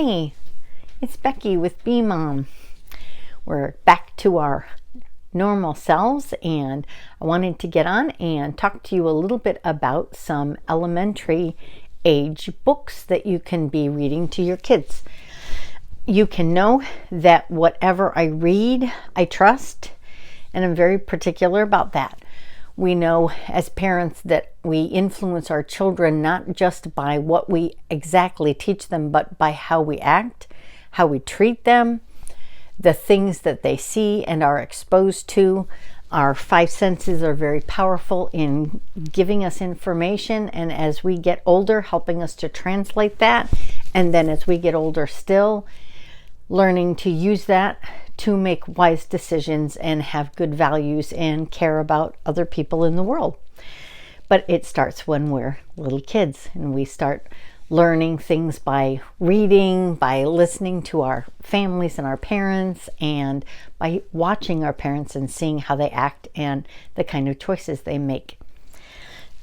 Hey, it's Becky with Bee Mom. We're back to our normal selves, and I wanted to get on and talk to you a little bit about some elementary age books that you can be reading to your kids. You can know that whatever I read, I trust, and I'm very particular about that. We know as parents that we influence our children not just by what we exactly teach them, but by how we act, how we treat them, the things that they see and are exposed to. Our five senses are very powerful in giving us information, and as we get older, helping us to translate that. And then as we get older still, learning to use that to make wise decisions and have good values and care about other people in the world. But it starts when we're little kids, and we start learning things by reading, by listening to our families and our parents, and by watching our parents and seeing how they act and the kind of choices they make.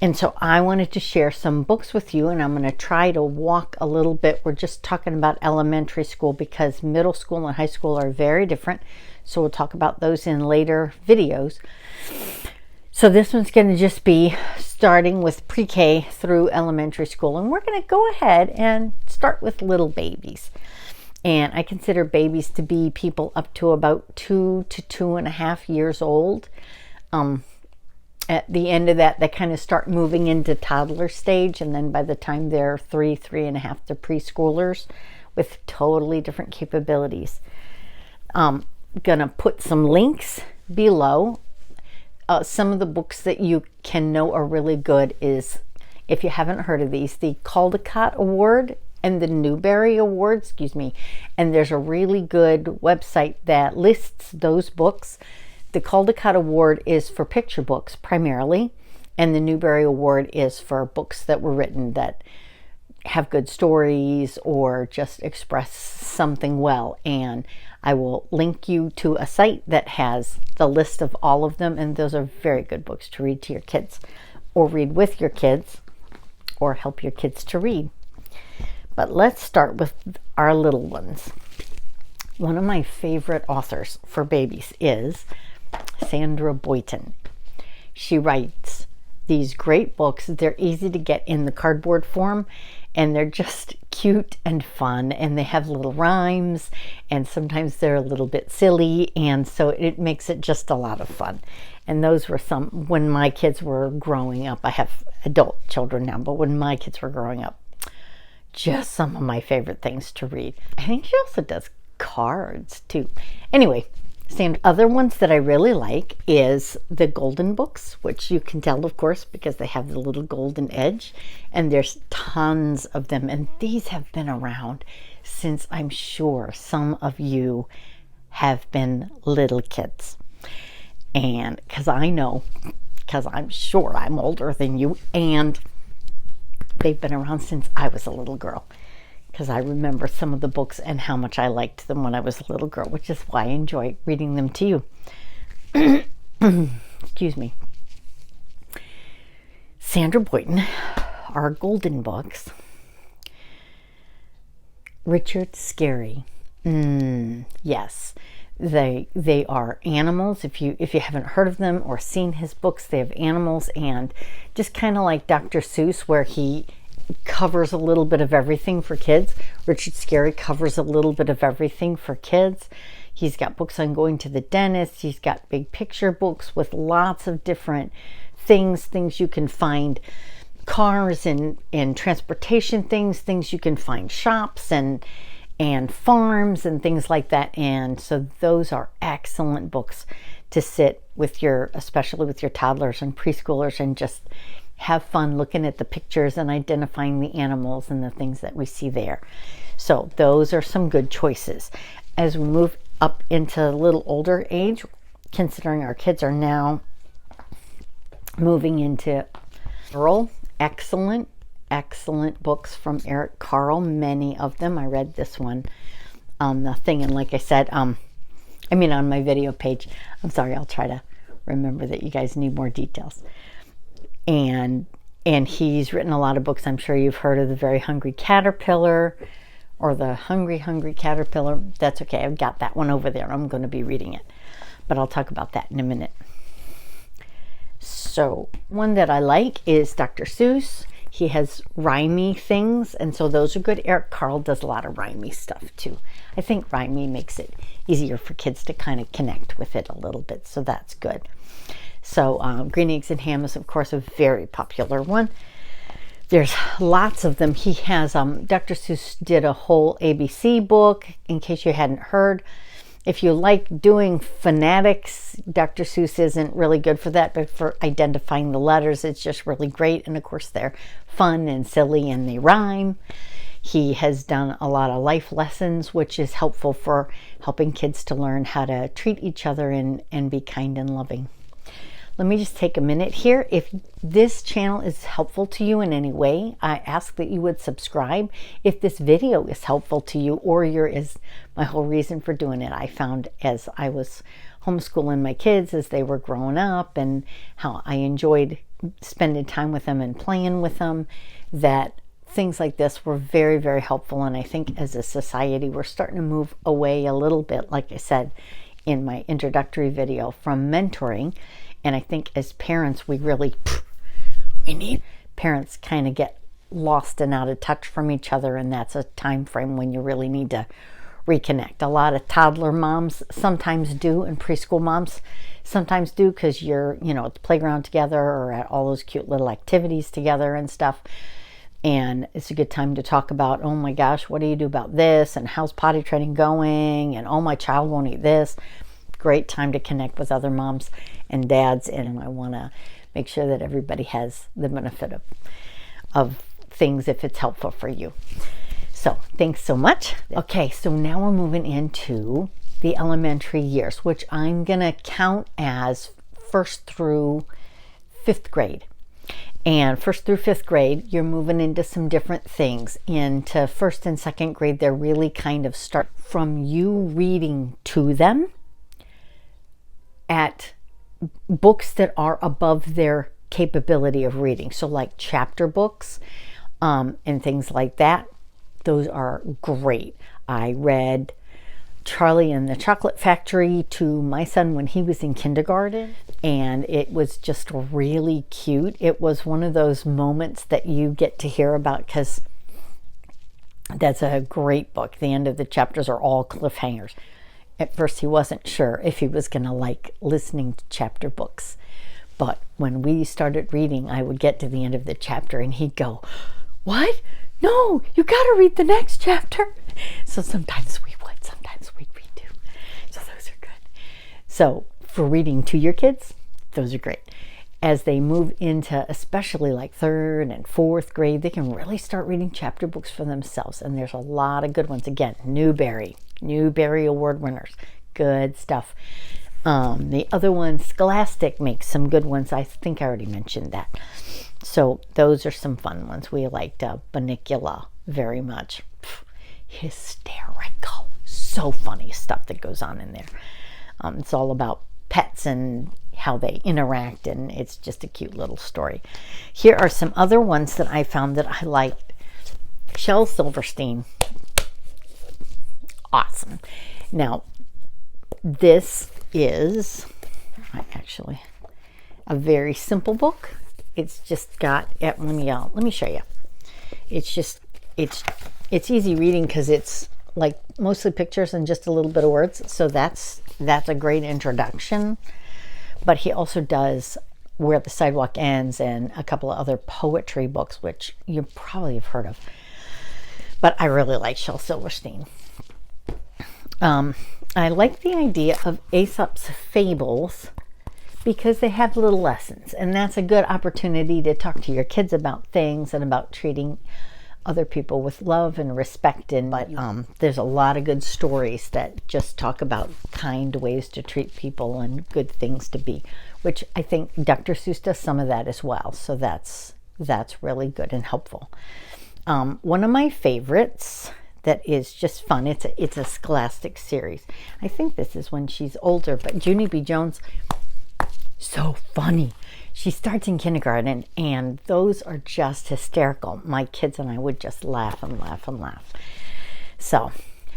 And so I wanted to share some books with you, and I'm going to try to walk a little bit. We're just talking about elementary school because middle school and high school are very different. So we'll talk about those in later videos. So this one's going to just be starting with pre-K through elementary school. And we're going to go ahead and start with little babies. And I consider babies to be people up to about 2 to 2.5 years old. At the end of that, they kind of start moving into toddler stage, and then by the time they're 3.5, they're preschoolers with totally different capabilities. Gonna put some links below. Some of the books that you can know are really good is, if you haven't heard of these, the Caldecott Award and the Newbery Award, and there's a really good website that lists those books. The Caldecott Award is for picture books primarily, and the Newbery Award is for books that were written that have good stories or just express something well. And I will link you to a site that has the list of all of them, and those are very good books to read to your kids, or read with your kids, or help your kids to read. But let's start with our little ones. One of my favorite authors for babies is Sandra Boynton. She writes these great books. They're easy to get in the cardboard form, and they're just cute and fun, and they have little rhymes, and sometimes they're a little bit silly, and so it makes it just a lot of fun. And those were some when my kids were growing up. I have adult children now, but when my kids were growing up, just some of my favorite things to read. I think she also does cards too. Anyway, other ones that I really like is the golden books, which you can tell, of course, because they have the little golden edge, and there's tons of them. And these have been around since I'm sure some of you have been little kids. And because I'm sure I'm older than you, and they've been around since I was a little girl. Because I remember some of the books and how much I liked them when I was a little girl, which is why I enjoy reading them to you. Excuse me. Sandra Boynton, our golden books. Richard Scarry. Yes, they are animals. If you haven't heard of them or seen his books, they have animals, and just kind of like Dr. Seuss, where he covers a little bit of everything for kids. Richard Scarry covers a little bit of everything for kids. He's got books on going to the dentist. He's got big picture books with lots of different things you can find, cars and transportation things you can find, shops and farms and things like that. And so those are excellent books to sit with especially with your toddlers and preschoolers, and just have fun looking at the pictures and identifying the animals and the things that we see there. So those are some good choices. As we move up into a little older age, considering our kids are now moving into rural, excellent books from Eric Carle, many of them. I read this one on the thing, and like I said, on my video page. I'm sorry, I'll try to remember that you guys need more details. And he's written a lot of books. I'm sure you've heard of The Very Hungry Caterpillar, or the Hungry Hungry Caterpillar. That's okay. I've got that one over there. I'm going to be reading it, but I'll talk about that in a minute. So one that I like is Dr. Seuss. He has rhymey things, and so those are good. Eric Carle does a lot of rhymey stuff too. I think rhymey makes it easier for kids to kind of connect with it a little bit, so that's good. So Green Eggs and Ham is, of course, a very popular one. There's lots of them. He has, Dr. Seuss did a whole ABC book, in case you hadn't heard. If you like doing phonetics, Dr. Seuss isn't really good for that, but for identifying the letters, it's just really great. And of course, they're fun and silly and they rhyme. He has done a lot of life lessons, which is helpful for helping kids to learn how to treat each other and be kind and loving. Let me just take a minute here. If this channel is helpful to you in any way, I ask that you would subscribe. If this video is helpful to you, or is my whole reason for doing it, I found as I was homeschooling my kids as they were growing up and how I enjoyed spending time with them and playing with them, that things like this were very, very helpful. And I think as a society, we're starting to move away a little bit, like I said in my introductory video, from mentoring. And I think as parents, we need parents kind of get lost and out of touch from each other, and that's a time frame when you really need to reconnect. A lot of toddler moms sometimes do, and preschool moms sometimes do, because you're, at the playground together or at all those cute little activities together and stuff. And it's a good time to talk about, oh my gosh, what do you do about this? And how's potty training going? And oh, my child won't eat this. Great time to connect with other moms and dads, and I want to make sure that everybody has the benefit of things if it's helpful for you. So thanks so much. Okay, so now we're moving into the elementary years, which I'm going to count as 1st through 5th grade. And 1st through 5th grade, you're moving into some different things. Into 1st and 2nd grade, they're really kind of start from you reading to them at books that are above their capability of reading. So like chapter books and things like that. Those are great. I read Charlie and the Chocolate Factory to my son when he was in kindergarten, and it was just really cute. It was one of those moments that you get to hear about, because that's a great book. The end of the chapters are all cliffhangers. At first, he wasn't sure if he was going to like listening to chapter books. But when we started reading, I would get to the end of the chapter and he'd go, "What? No, you got to read the next chapter." So sometimes we would, sometimes we'd read too. So those are good. So for reading to your kids, those are great. As they move into especially like 3rd and 4th grade, they can really start reading chapter books for themselves. And there's a lot of good ones. Again, Newbery Award winners. Good stuff. The other one, Scholastic, makes some good ones. I think I already mentioned that. So those are some fun ones. We liked Bunnicula very much. Hysterical. So funny stuff that goes on in there. It's all about pets and how they interact, and it's just a cute little story. Here are some other ones that I found that I liked. Shel Silverstein. Awesome. Now, this is actually a very simple book. It's just got, let me show you. It's easy reading because it's like mostly pictures and just a little bit of words. So that's a great introduction. But he also does Where the Sidewalk Ends and a couple of other poetry books, which you probably have heard of. But I really like Shel Silverstein. I like the idea of Aesop's fables because they have little lessons, and that's a good opportunity to talk to your kids about things and about treating other people with love and respect. But there's a lot of good stories that just talk about kind ways to treat people and good things to be, which I think Dr. Seuss does some of that as well. So that's really good and helpful. One of my favorites that is just fun, it's a Scholastic series. I think this is when she's older, but Junie B. Jones, so funny. She starts in kindergarten, and those are just hysterical. My kids and I would just laugh and laugh and laugh. So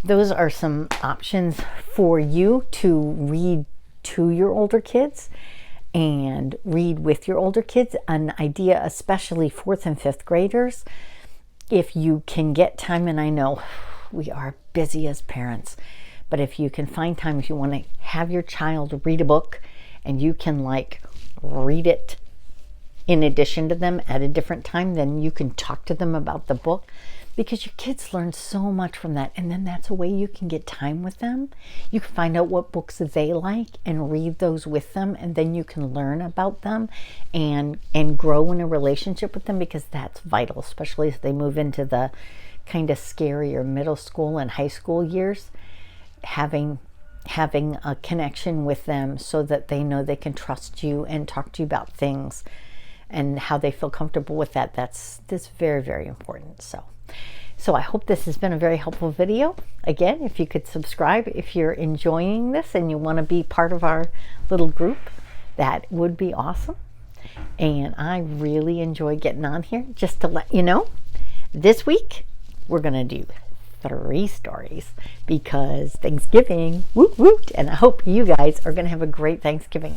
those are some options for you to read to your older kids and read with your older kids. An idea, especially 4th and 5th graders, if you can get time, and I know we are busy as parents, but if you can find time, if you want to have your child read a book and you can like read it in addition to them at a different time, then you can talk to them about the book, because your kids learn so much from that. And then that's a way you can get time with them. You can find out what books they like and read those with them, and then you can learn about them and grow in a relationship with them, because that's vital, especially as they move into the kind of scarier middle school and high school years. Having a connection with them so that they know they can trust you and talk to you about things and how they feel comfortable with that. That's very, very important. So I hope this has been a very helpful video. Again, if you could subscribe if you're enjoying this and you want to be part of our little group, that would be awesome. And I really enjoy getting on here. Just to let you know, this week we're going to do 3 stories, because Thanksgiving, woot woot, and I hope you guys are going to have a great Thanksgiving.